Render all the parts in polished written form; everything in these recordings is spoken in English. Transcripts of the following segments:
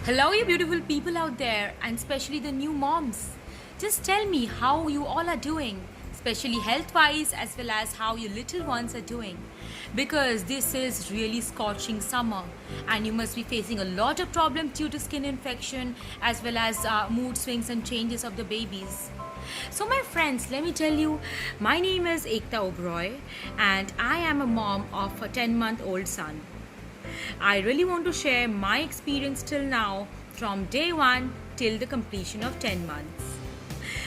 Hello, you beautiful people out there, and especially the new moms. Just tell me how you all are doing, especially health wise, as well as how your little ones are doing. Because this is really scorching summer, and you must be facing a lot of problems due to skin infection, as well as mood swings and changes of the babies. So, my friends, let me tell you, my name is Ekta Oberoi, and I am a mom of a 10-month-old son. I really want to share my experience till now from day one till the completion of 10 months.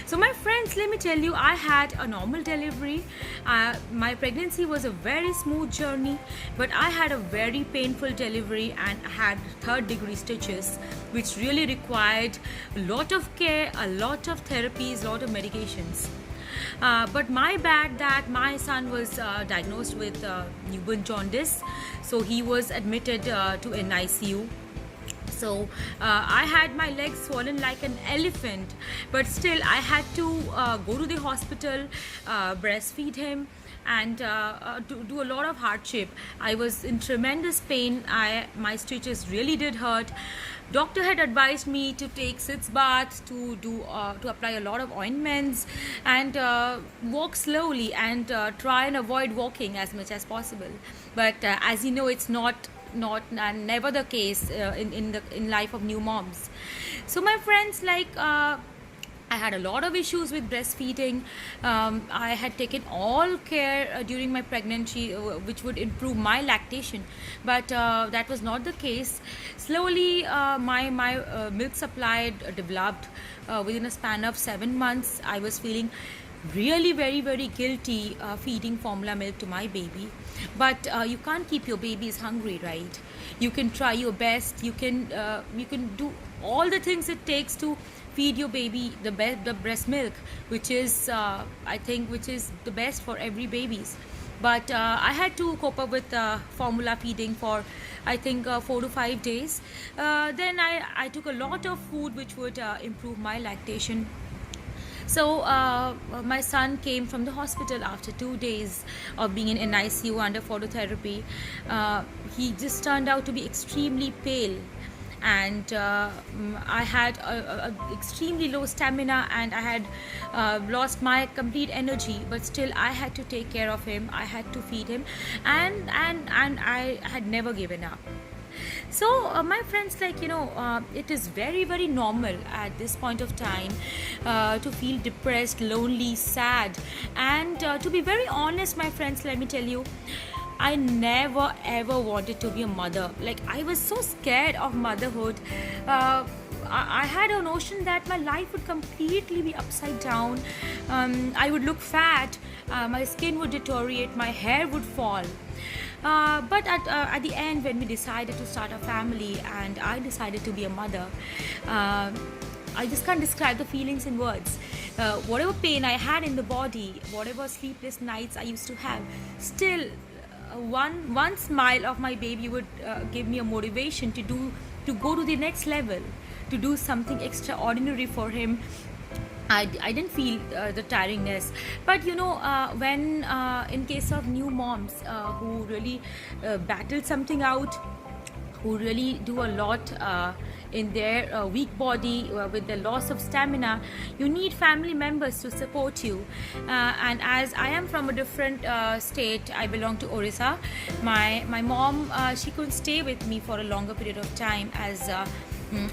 So, my friends, let me tell you, I had a normal delivery. My pregnancy was a very smooth journey, but I had a very painful delivery and had third-degree stitches, which really required a lot of care, a lot of therapies, a lot of medications. But my bad that my son was diagnosed with newborn jaundice, so he was admitted to an ICU. So I had my legs swollen like an elephant, but still I had to go to the hospital, breastfeed him, and do a lot of hardship. I was in tremendous pain. My stitches really did hurt. Doctor had advised me to take sitz baths, to apply a lot of ointments, and walk slowly, and try and avoid walking as much as possible. But as you know, it's not and never the case in life of new moms. So my friends, I had a lot of issues with breastfeeding. I had taken all care during my pregnancy, which would improve my lactation, but that was not the case. Slowly, my milk supply developed. Within a span of 7 months, I was feeling really very guilty feeding formula milk to my baby, but you can't keep your babies hungry, right? You can try your best. You can do all the things it takes to feed your baby the breast milk, which is I think which is the best for every babies. But I had to cope up with formula feeding for I think 4 to 5 days. Then I took a lot of food which would improve my lactation. So my son came from the hospital after 2 days of being in NICU under phototherapy. He just turned out to be extremely pale, and I had a extremely low stamina, and I had lost my complete energy. But still, I had to take care of him. I had to feed him, and I had never given up. So my friends, it is very normal at this point of time to feel depressed, lonely, sad, and to be very honest, my friends, let me tell you, I never ever wanted to be a mother. Like, I was so scared of motherhood. I had a notion that my life would completely be upside down. I would look fat, my skin would deteriorate, my hair would fall. But at the end, when we decided to start a family and I decided to be a mother, I just can't describe the feelings in words. Whatever pain I had in the body, whatever sleepless nights I used to have, still one smile of my baby would give me a motivation to go to the next level, to do something extraordinary for him. I didn't feel the tiringness, but when in case of new moms who really battle something out, who really do a lot in their weak body with the loss of stamina, you need family members to support you. And as I am from a different state, I belong to Orissa. My mom, she couldn't stay with me for a longer period of time, as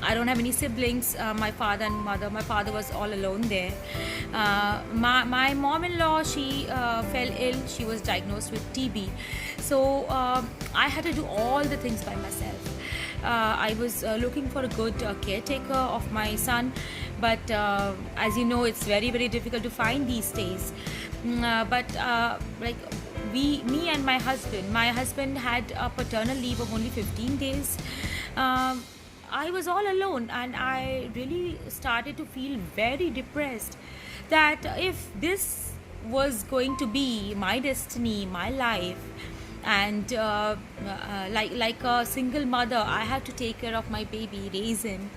I don't have any siblings. My father and mother. My father was all alone there. My mom-in-law, she fell ill. She was diagnosed with TB. So I had to do all the things by myself. I was looking for a good caretaker of my son, but as you know, it's very difficult to find these days. But like me and my husband. My husband had a paternal leave of only 15 days. I was all alone, and I really started to feel very depressed that if this was going to be my destiny, my life, and like a single mother, I had to take care of my baby, raise him.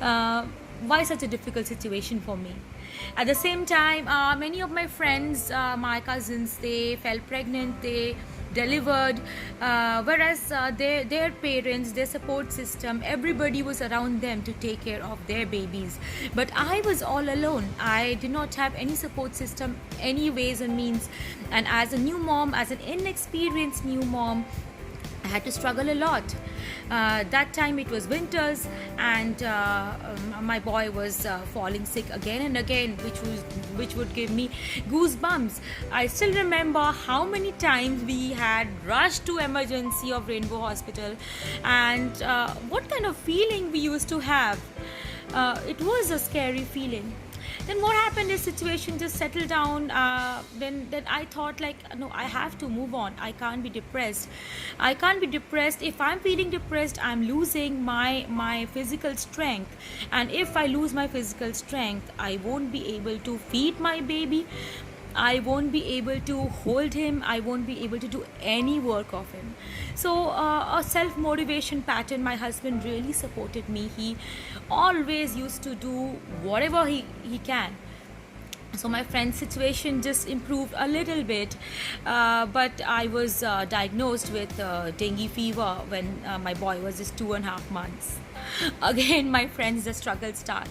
Why such a difficult situation for me? At the same time, many of my friends, my cousins, they fell pregnant, they delivered, whereas their parents, their support system, everybody was around them to take care of their babies. But I was all alone. I did not have any support system, any ways and means. And as a new mom, as an inexperienced new mom, I had to struggle a lot. That time it was winters, and my boy was falling sick again and again, which would give me goosebumps. I still remember how many times we had rushed to emergency of Rainbow Hospital, and what kind of feeling we used to have. It was a scary feeling. Then what happened is situation just settled down. Then I thought, like, no, I have to move on. I can't be depressed. I can't be depressed. If I'm feeling depressed, I'm losing my physical strength, and if I lose my physical strength, I won't be able to feed my baby. I won't be able to hold him. I won't be able to do any work of him. So a self-motivation pattern. My husband really supported me. He always used to do whatever he can. So my friend's situation just improved a little bit, but I was diagnosed with dengue fever when my boy was just 2.5 months. Again, my friends, the struggle starts.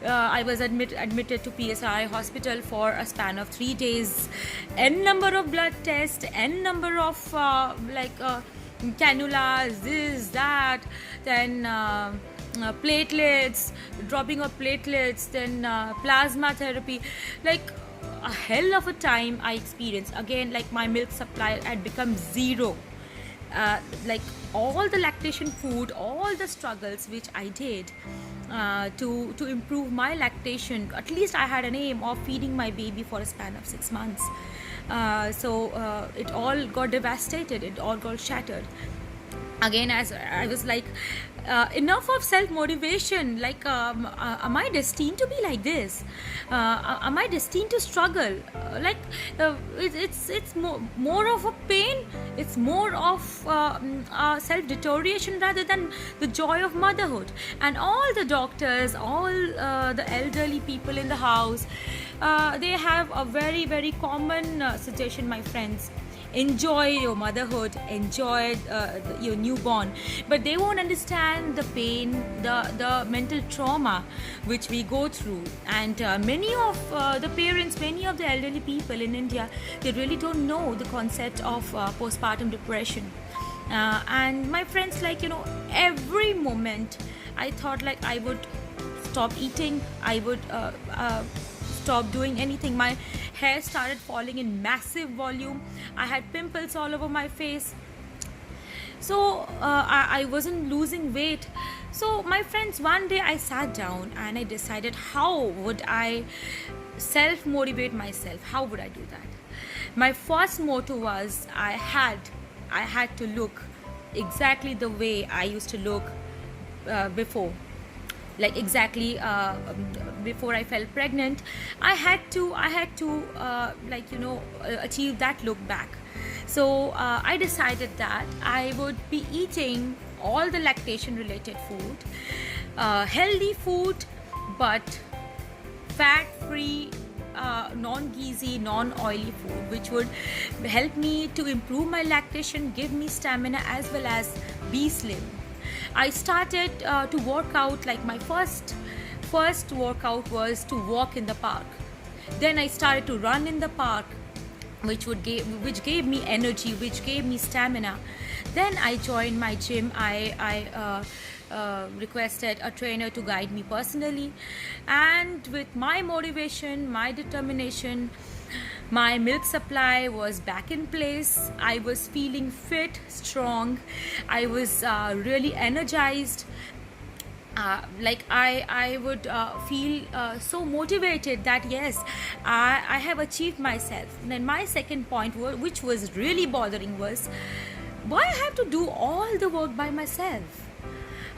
I was admitted to PSI hospital for a span of 3 days. N number of blood tests, N number of cannulas, this, that, then platelets, dropping of platelets, then plasma therapy. Like a hell of a time I experienced. Again, like my milk supply had become zero. Like all the lactation food, all the struggles which I did to improve my lactation. At least I had an aim of feeding my baby for a span of 6 months. So it all got devastated. It all got shattered. Again, as I was like, enough of self-motivation. Like, am I destined to be like this? Am I destined to struggle? It's more of a pain. It's more of self-deterioration rather than the joy of motherhood. And all the doctors, all the elderly people in the house, they have a very, very common suggestion, my friends. Enjoy your motherhood, enjoy your newborn, but they won't understand the pain, the mental trauma which we go through. And many of the parents, many of the elderly people in India, they really don't know the concept of postpartum depression. And my friends, like, every moment I thought like I would stop eating, I would stop doing anything. My hair started falling in massive volume. I had pimples all over my face. So I wasn't losing weight. So my friends, one day I sat down and I decided, how would I self-motivate myself? How would I do that? My first motto was I had to look exactly the way I used to look before. Like exactly before I fell pregnant, I had to achieve that look back. So I decided that I would be eating all the lactation related food, healthy food, but fat free, non-greasy, non-oily food, which would help me to improve my lactation, give me stamina, as well as be slim. I started to work out. Like my first workout was to walk in the park. Then I started to run in the park, which gave me energy, which gave me stamina. Then I joined my gym. I requested a trainer to guide me personally, and with my motivation, my determination, my milk supply was back in place. I was feeling fit, strong. I was really energized. I would feel so motivated that yes, I have achieved myself. And then my second point, which was really bothering, was why I have to do all the work by myself?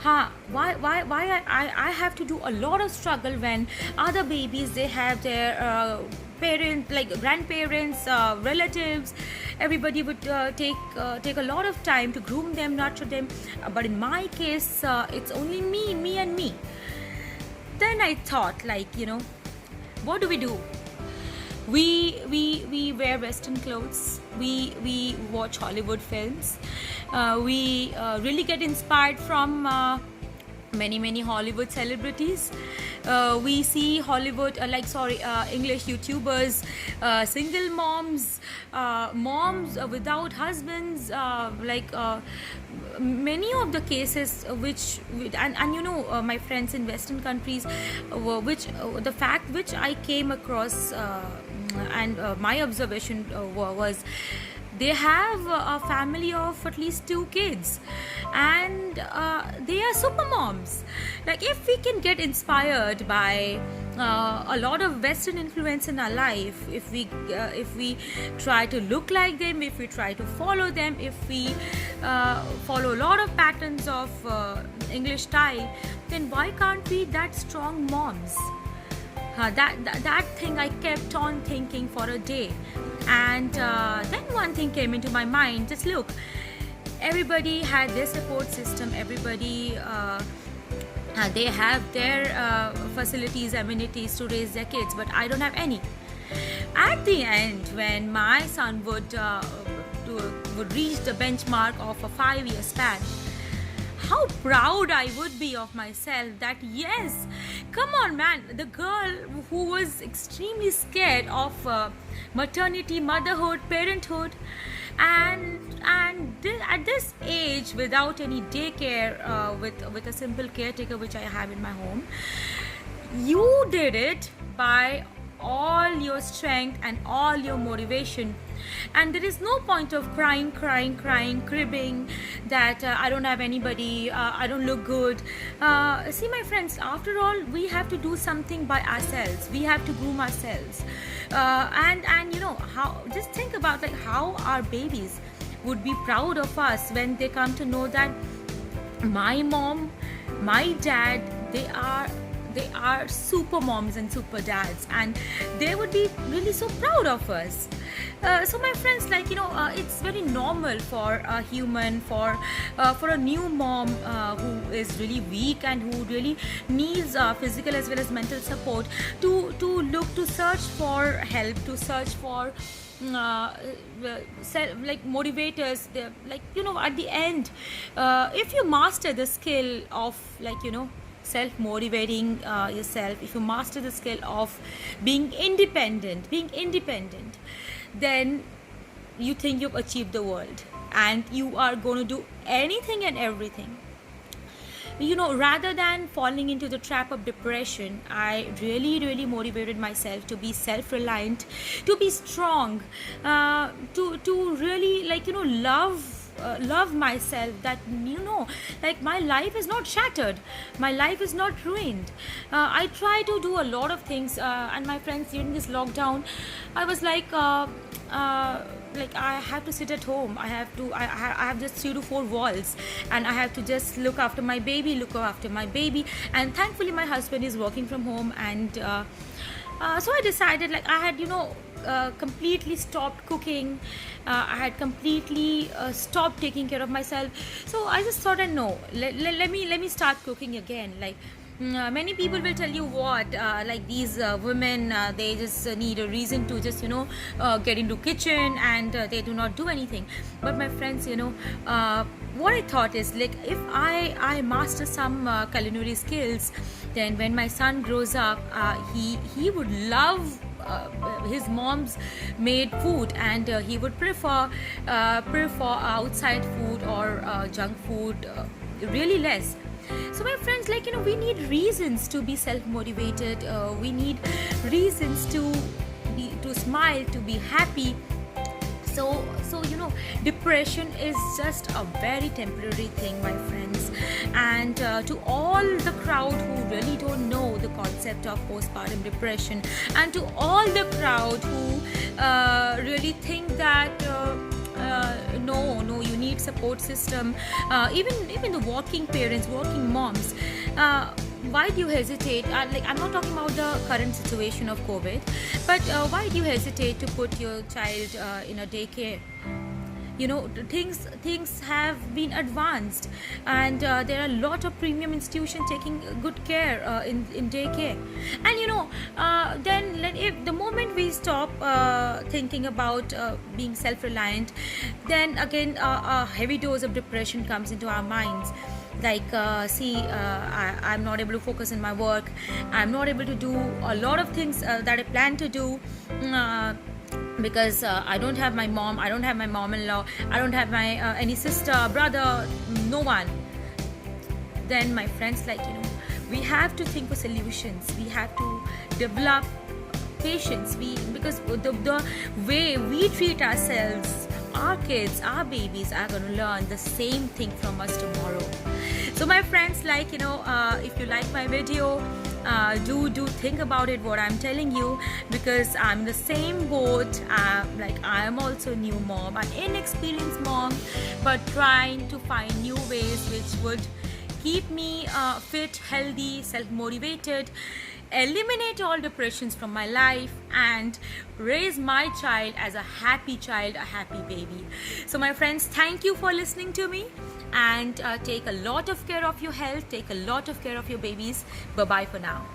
Why I have to do a lot of struggle when other babies, they have their parents, like grandparents, relatives, everybody would take a lot of time to groom them, nurture them. But in my case, it's only me and me. Then I thought, like, what do? We wear Western clothes. we watch Hollywood films. We really get inspired from many Hollywood celebrities. We see Hollywood English YouTubers, single moms, moms without husbands, many of the cases and you know, my friends in Western countries, which the fact which I came across, and my observation was they have a family of at least 2 kids, and they are super moms. Like, if we can get inspired by a lot of Western influence in our life, if we try to look like them, if we try to follow them, if we follow a lot of patterns of English style, then why can't we be that strong moms? That thing I kept on thinking for a day, and then one thing came into my mind. Just look, everybody had their support system, everybody they have their facilities, amenities to raise their kids, but I don't have any. At the end, when my son would reach the benchmark of a 5-year span, how proud I would be of myself, that yes, come on man, the girl who was extremely scared of maternity, motherhood, parenthood, and at this age, without any daycare, with a simple caretaker which I have in my home, you did it by all your strength and all your motivation. And there is no point of crying, cribbing that I don't have anybody, I don't look good. See, my friends, after all, we have to do something by ourselves. We have to groom ourselves, and you know, how, just think about like how our babies would be proud of us when they come to know that my mom, my dad, they are super moms and super dads, and they would be really so proud of us. So my friends, like, you know, it's very normal for a human, for a new mom who is really weak and who really needs physical as well as mental support, to search for help, to search for like motivators. Like, you know, at the end, if you master the skill of, like, you know, self-motivating yourself, if you master the skill of being independent, then you think you've achieved the world, and you are going to do anything and everything. You know, rather than falling into the trap of depression, I really motivated myself to be self-reliant, to be strong, to really, like, you know, love myself, that, you know, like, my life is not shattered, my life is not ruined. I try to do a lot of things, and my friends, during this lockdown, I was like I have to sit at home, I have just 3 to 4 walls, and I have to just look after my baby, and thankfully my husband is working from home, and so I decided, like, I had, you know, completely stopped cooking, I had completely stopped taking care of myself. So I just thought, no, let me start cooking again. Like, many people will tell you what, like, these women, they just need a reason to just, you know, get into kitchen, and they do not do anything. But my friends, you know, what I thought is, like, if I master some culinary skills, then when my son grows up, he would love his mom's made food, and he would prefer outside food or junk food really less. So my friends, like, you know, we need reasons to be self-motivated, we need reasons to smile, to be happy. So you know, depression is just a very temporary thing, my friends. And to all the crowd who really don't know the concept of postpartum depression, and to all the crowd who really think that no, you need support system, even the working parents, working moms, why do you hesitate? Like, I'm not talking about the current situation of COVID, but why do you hesitate to put your child in a daycare? things have been advanced, and there are a lot of premium institutions taking good care in daycare. And if the moment we stop thinking about being self-reliant, then again a heavy dose of depression comes into our minds. Like, I'm not able to focus in my work, I'm not able to do a lot of things that I plan to do, because I don't have my mom, I don't have my mom-in-law, I don't have my any sister, brother, no one. Then my friends, we have to think of solutions, we have to develop patience, because the way we treat ourselves, our kids, our babies are going to learn the same thing from us tomorrow. So my friends, if you like my video, do think about it what I'm telling you, because I'm the same boat. I am also a new mom, an inexperienced mom, but trying to find new ways which would keep me fit, healthy, self-motivated, eliminate all depressions from my life, and raise my child as a happy child, a happy baby. So my friends, thank you for listening to me, and take a lot of care of your health, take a lot of care of your babies. Bye bye for now.